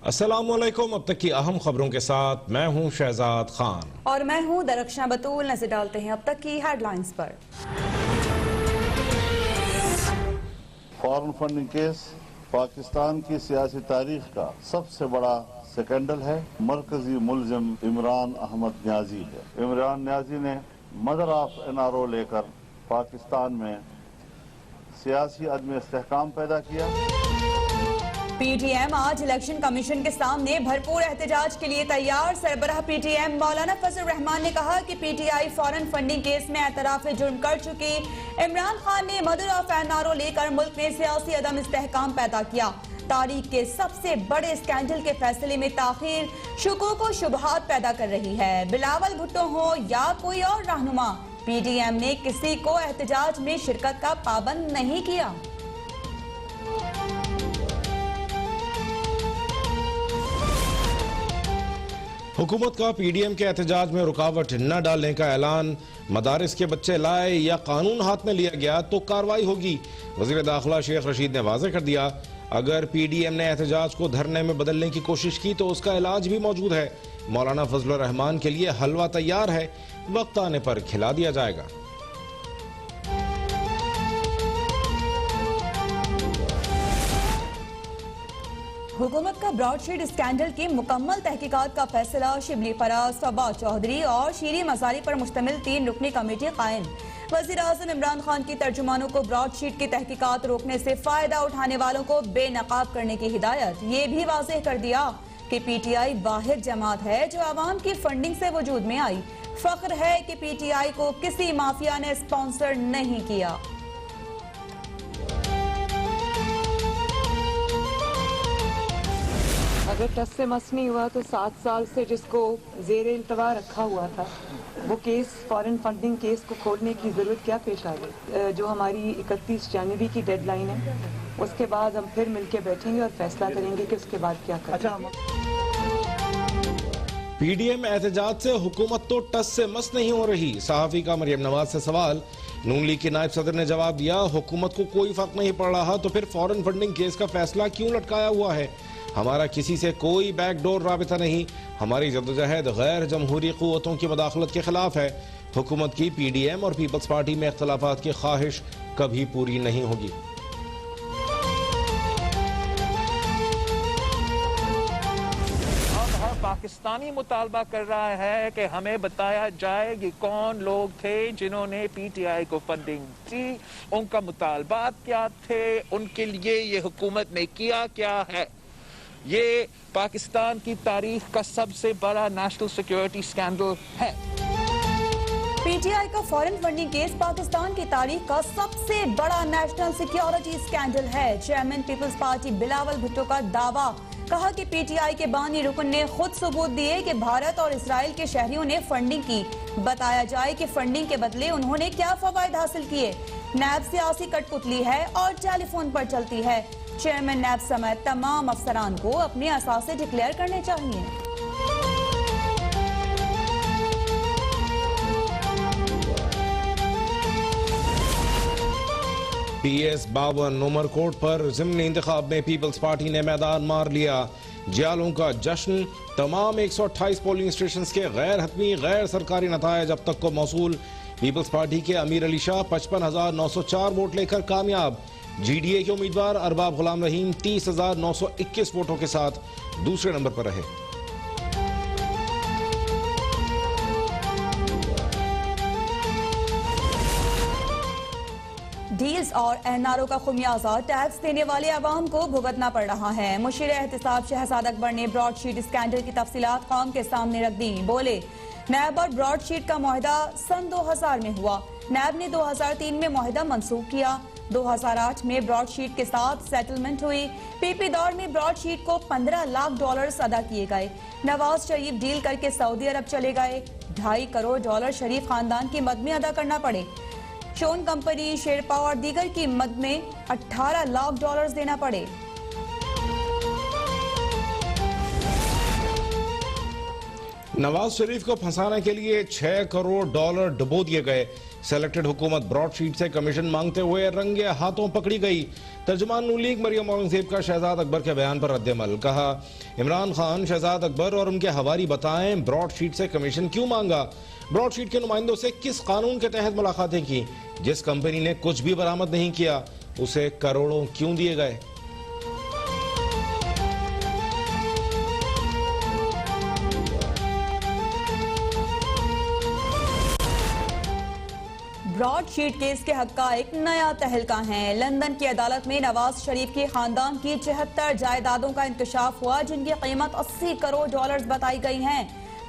अस्सलामुअलैकुम। अब तक की अहम खबरों के साथ मैं हूं शहजाद खान और मैं हूं दरख्शां बतूल। नजर डालते हैं अब तक की हेडलाइंस पर। फॉरेन फंडिंग केस पाकिस्तान की सियासी तारीख का सबसे बड़ा स्कैंडल है। मरकजी मुलजिम इमरान अहमद न्याजी है। इमरान न्याजी ने मदर ऑफ NRO लेकर पाकिस्तान में सियासी अदम इस्तेहकाम पैदा किया। PTM आज इलेक्शन कमीशन के सामने भरपूर एहतजाज के लिए तैयार। सरबराह PTM मौलाना फजल रहमान ने कहा कि PTI फॉरेन फंडिंग केस में एतराफ जुर्म कर चुकी। इमरान खान ने मदर ऑफ NRO लेकर मुल्क में सियासी अदम इस्तेहकाम पैदा किया। तारीख के सबसे बड़े स्कैंडल के फैसले में ताखीर शुकूक व शुबहात पैदा कर रही है। बिलावल भुट्टो हो या कोई और रहनुमा, PTM ने किसी को एहतजाज में शिरकत का पाबंद नहीं किया। हुकूमत का PDM के एहतजाज में रुकावट न डालने का ऐलान। मदारिस के बच्चे लाए या कानून हाथ में लिया गया तो कार्रवाई होगी। वजीर दाखिला शेख रशीद ने वाज़ेह कर दिया, अगर PDM ने एहतजाज को धरने में बदलने की कोशिश की तो उसका इलाज भी मौजूद है। मौलाना फजल रहमान के लिए हलवा तैयार है, वक्त आने पर खिला दिया जाएगा। हुकूमत का ब्रॉडशीट स्कैंडल की मुकम्मल तहकीकात का फैसला। शिबली फराज, फवाद चौधरी और शीरी मसारी पर मुश्तमिल 3 रुकनी कमेटी कायम। वज़ीर आज़म इमरान खान की तर्जुमानों को ब्रॉडशीट की तहकीकात रोकने से फायदा उठाने वालों को बेनकाब करने की हिदायत। ये भी वाज़ेह कर दिया कि PTI वाहिद जमात है जो आवाम की फंडिंग से वजूद में आई। फख्र है कि PTI को किसी माफिया ने स्पॉन्सर नहीं किया। अगर टस से मस नहीं हुआ तो 7 साल से जिसको ज़ेर इल्तवा रखा हुआ था वो केस, फॉरेन फंडिंग केस को खोलने की ज़रूरत क्या पेश आ गई? जो हमारी 31 जनवरी की डेडलाइन है, उसके बाद हम फिर मिलके बैठेंगे और फैसला करेंगे कि उसके बाद क्या करें। PDM एहतजाज से हुकूमत तो टस से मस नहीं हो रही। सहाफ़ी का मरियम नवाज से सवाल। नून लीग के नायब सदर ने जवाब दिया, हुकूमत को कोई फर्क नहीं पड़ रहा तो फिर फॉरेन फंडिंग केस का फैसला क्यों लटकाया हुआ है? हमारा किसी से कोई बैकडोर राबिता नहीं। हमारी जद्दोजहद गैर जमहूरी क़ुव्वतों की मदाखलत के खिलाफ है। हुकूमत की PDM और पीपल्स पार्टी में इख्तलाफात की ख्वाहिश कभी पूरी नहीं होगी। पाकिस्तानी मुतालबा कर रहा है कि हमें बताया जाए कि कौन लोग थे जिन्होंने PTI को फंडिंग दी, उनका मुतालबात क्या थे, उनके लिए ये हुकूमत ने किया क्या है। ये पाकिस्तान की तारीख का सबसे बड़ा नेशनल सिक्योरिटी स्कैंडल है। PTI का फॉरेन फंडिंग केस पाकिस्तान की तारीख का सबसे बड़ा नेशनल सिक्योरिटी स्कैंडल है। Chairman peoples party Bilawal Bhutto का दावा। कहा कि PTI के बानी रुकन ने खुद सबूत दिए कि भारत और इसराइल के शहरियों ने फंडिंग की। बताया जाए कि फंडिंग के बदले उन्होंने क्या फवायद हासिल किए। नैब सियासी कठपुतली है और टेलीफोन पर चलती है। चेयरमैन नैब समेत तमाम अफसरान को अपने असासे डिक्लेयर करने चाहिए। PS 52 उमरकोट पर ज़िमनी इंतखाब में पीपल्स पार्टी ने मैदान मार लिया। जियालों का जश्न। तमाम 128 पोलिंग स्टेशन के गैर हतमी गैर सरकारी नतायज अब तक को मौसूल। पीपल्स पार्टी के अमीर अली शाह 55,904 वोट लेकर कामयाब। GDA के उम्मीदवार अरबाब गुलाम रहीम 30,921 वोटों के साथ दूसरे नंबर पर रहे। डील्स और NRO का खुमियाजा टैक्स देने वाले अवाम को भुगतना पड़ रहा है। मुशीर एहतिसाब शहजाद अकबर ने ब्रॉडशीट स्कैंडल की तफसीलात कौम के सामने रख दी। बोले, नैब और ब्रॉडशीट का मुआहदा सन 2000 में हुआ। नैब ने 2003 में मुआहदा मंसूख किया। 2008 में ब्रॉडशीट के साथ सेटलमेंट हुई। PP दौर में ब्रॉडशीट को $15 लाख अदा किए गए। नवाज शरीफ डील करके सऊदी अरब चले गए। $2.5 करोड़ शरीफ खानदान की मद में अदा करना पड़े। शोन कंपनी, शेरपा और दीगर की मद में $18 लाख देना पड़े। नवाज शरीफ को फंसाने के लिए $6 करोड़ डुबो दिए गए। सेलेक्टेड हुकूमत ब्रॉडशीट से कमीशन मांगते हुए रंगे हाथों पकड़ी गई। तर्जुमान नून लीग मरियम औरंगजेब का शहजाद अकबर के बयान पर रद्दअमल। कहा, इमरान खान शहजाद अकबर और उनके हवारी बताएं ब्रॉडशीट से कमीशन क्यों मांगा, ब्रॉडशीट के नुमाइंदों से किस कानून के तहत मुलाकातें की, जिस कंपनी ने कुछ भी बरामद नहीं किया उसे करोड़ों क्यों दिए गए। ब्रॉडशीट केस के हक का एक नया तहलका है। लंदन की अदालत में नवाज शरीफ के खानदान की 74 जायदादों का इंकशाफ हुआ, जिनकी कीमत $80 करोड़ बताई गई है।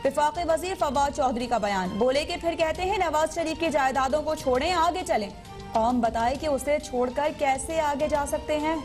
वफाकी वजीर फवाद चौधरी का बयान, बोले कि फिर कहते हैं नवाज शरीफ की जायदादों को छोड़ें, आगे चलें। कौम बताए कि उसे छोड़कर कैसे आगे जा सकते हैं।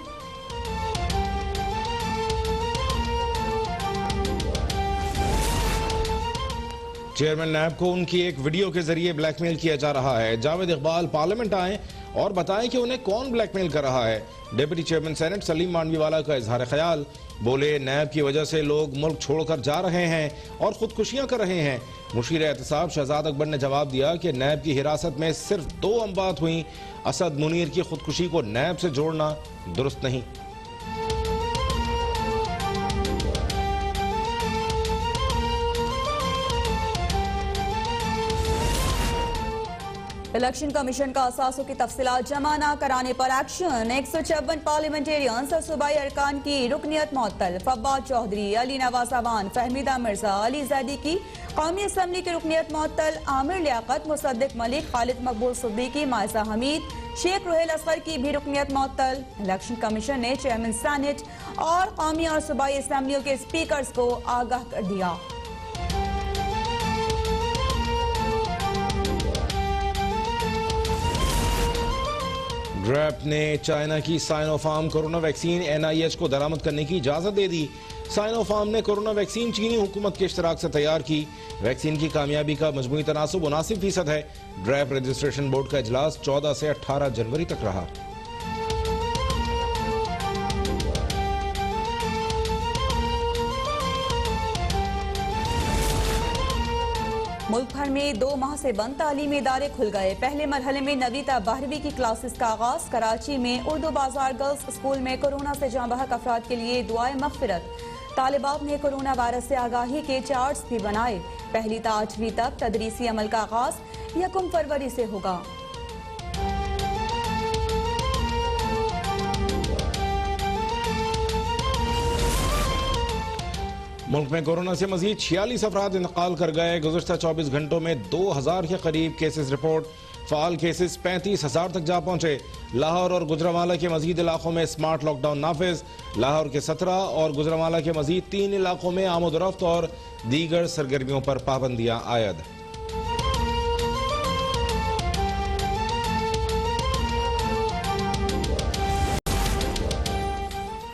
चेयरमैन नैब को उनकी एक वीडियो के जरिए ब्लैकमेल किया जा रहा है। जावेद इकबाल पार्लियामेंट आए और बताएं कि उन्हें कौन ब्लैकमेल कर रहा है। Deputy chairman senate Saleem Mandviwalla का इजहार ख्याल, बोले नैब की वजह से लोग मुल्क छोड़कर जा रहे हैं और खुदकुशियां कर रहे हैं। मुशीर एहतसाब शहजाद अकबर ने जवाब दिया कि नैब की हिरासत में सिर्फ 2 अमवात हुई। असद मुनीर की खुदकुशी को नैब से जोड़ना दुरुस्त नहीं। इलेक्शन कमीशन का असासों की तफसीलात जमा न कराने पर एक्शन। 154 पार्लियामेंटेरियंस और सूबाई अरकान की रुकनियत मुअत्तल। फवाद चौधरी, अली नवाज अवान, फहमीदा मिर्जा, अली जैदी की कौमी असम्बली की रुकनियत मुअत्तल। आमिर लियाकत, मुसद्दिक मलिक, खालिद मकबूल सिद्दीकी, मायसा हमीद, शेख रुहेल असगर की भी रुकनियत मुअत्तल। इलेक्शन कमीशन ने चेयरमैन सेनेट और कौमी और सूबाई असम्बलियों के स्पीकर्स को आगाह कर दिया। ड्रैप ने चाइना की साइनोफार्म कोरोना वैक्सीन NIH को दरामद करने की इजाजत दे दी। साइनोफार्म ने कोरोना वैक्सीन चीनी हुकूमत के इश्तराक से तैयार की। वैक्सीन की कामयाबी का मजमूई तनासुब 79% है। ड्रैप रजिस्ट्रेशन बोर्ड का इजलास 14 से 18 जनवरी तक रहा। मुल्क भर में 2 माह से बंद तालीमी इदारे खुल गए। पहले मरहले में 9वीं तक 12वीं की क्लासेस का आगाज। कराची में उर्दू बाजार गर्ल्स स्कूल में कोरोना से जाँ बहक अफराद के लिए दुआए मगफिरत। तालिबात ने कोरोना वायरस से आगाही के चार्ट्स भी बनाए। पहली से 8वीं तक तदरीसी अमल का आगाज 1 फरवरी से होगा। मुल्क में कोरोना से मजीद 46 अफराद इंतकाल कर गए। गुज़श्ता 24 घंटों में 2000 के करीब केसेस रिपोर्ट। फाल केसेस 35,000 तक जा पहुंचे। लाहौर और गुजरांवाला के मजीद इलाकों में स्मार्ट लॉकडाउन नाफिज। लाहौर के 17 और गुजरांवाला के मजीद 3 इलाकों में आमदोरफ्त और दीगर सरगर्मियों पर पाबंदियां आयद।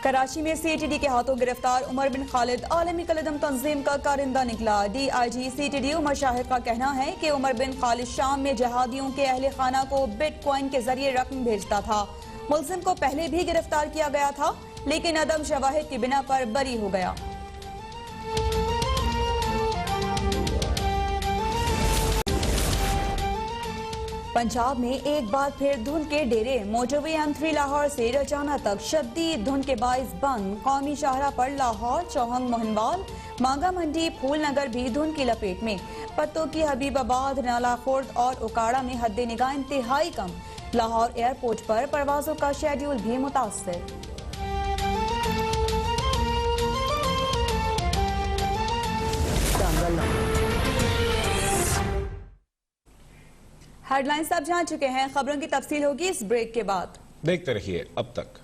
कराची में CTD के हाथों गिरफ्तार उमर बिन खालिद आलमी कलदम तंजीम का कारिंदा निकला। DIG CTD उमर शाहिद का कहना है कि उमर बिन खालिद शाम में जहादियों के अहले खाना को बिटकॉइन के जरिए रकम भेजता था। मुलजिम को पहले भी गिरफ्तार किया गया था, लेकिन अदम शवाहिद की बिना पर बरी हो गया। पंजाब में एक बार फिर धुंध के डेरे। मोटरवे M3 लाहौर से रजाना तक शदीद धुंध के बाइस बंद। कौमी शाहरा पर लाहौर, चौहंग, मोहनवाल, मांगा मंडी, फूल नगर भी धुंध की लपेट में। पत्तों की हबीबाबाद, नाला खुर्द और उकाड़ा में हद निगाह इंतहाई कम। लाहौर एयरपोर्ट पर परवाजों का शेड्यूल भी मुतासर। हेडलाइंस आप जान चुके हैं, खबरों की तफसील होगी इस ब्रेक के बाद। देखते रहिए अब तक।